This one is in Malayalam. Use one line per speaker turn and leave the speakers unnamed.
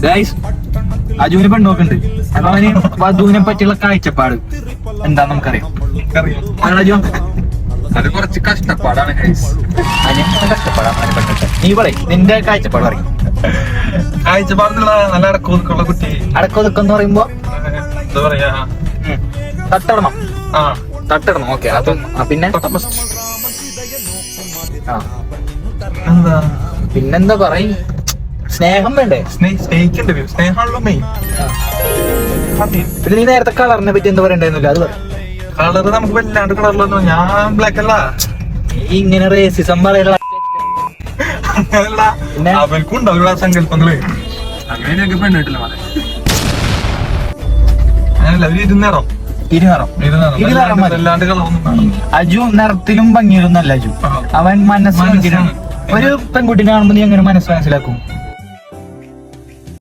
ഗൈസ്, അജുവിന് പെണ്ണോക്കുണ്ട്. അപ്പൊ അവന് വധുവിനെ പറ്റിയുള്ള കാഴ്ചപ്പാട് എന്താന്ന് നമുക്കറിയാം. അജു,
അത് കുറച്ച് കഷ്ടപ്പാടാണ്.
അതിനെങ്ങനെ കഷ്ടപ്പാടാണ് അവനെ പറ്റിട്ട്? നീ പറയും, നിന്റെ കാഴ്ചപ്പാട് പറയും.
കാഴ്ചപ്പാടുള്ള നല്ല അടക്കമൊതുക്കുള്ള കുട്ടി.
അടക്കൊതുക്കെന്ന് പറയുമ്പോ
എന്താ പറയാ,
തട്ടിടണം.
ആ
തട്ടിടണം. ഓക്കെ. അപ്പം പിന്നെ
എന്താ
പിന്നെന്താ പറയും, സ്നേഹം വേണ്ടേ?
സ്നേഹിക്കണ്ടേ? സ്നേഹമാണല്ലോ മെയിൻ.
പിന്നെ നീ നേരത്തെ കളറിനെ പറ്റി എന്താ പറയണ്ടായിരുന്നില്ല, അത് പറയും.
കളറ് നമുക്ക് വല്ലാണ്ട് കളറിലൊന്നും, ഞാൻ ബ്ലാക്ക് അല്ല.
നീ ഇങ്ങനെ റേസിസം പറയല.
അങ്ങനല്ല,
പിന്നെ
അവർക്കും ഉണ്ടാവില്ല സങ്കല്പങ്ങള്. അങ്ങനെയൊക്കെ പെണ്ണിട്ടില്ല മതി. അങ്ങനല്ല, ഒരു ഇരുന്നേറം വല്ലാണ്ട് കളറൊന്നും വേണം.
അജു നിറത്തിലും ഭംഗിയിലൊന്നും അല്ല അജു. അവൻ മനസ്സിലാക്കി. ഒരു പെൺകുട്ടിനെ കാണുമ്പോ നീ എങ്ങനെ മനസ്സിലാക്കും?